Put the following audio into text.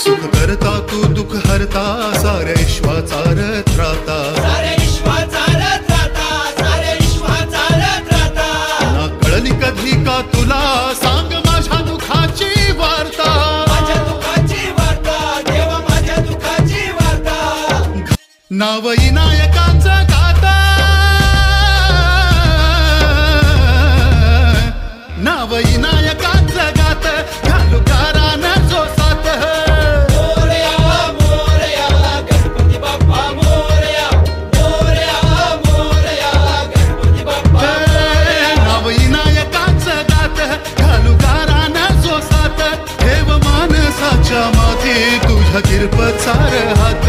सुख करता तू दुःख हरता साऱ्या विश्वाचा त्राता ना कळली कधी का तुला सांग माझ्या दुःखाची वार्ता नाव विनायकाचं गाता नाव विनायकाचं गात घालू गारान जो साथ मोरया मोरया गणपती बाप्पा मोरया मोरया मोरया गणपती बाप्पा नाव विनायकाचं गात घालू गारान जो साथ ठेव मानसाच्या माथी तुझ्या किरपचार हात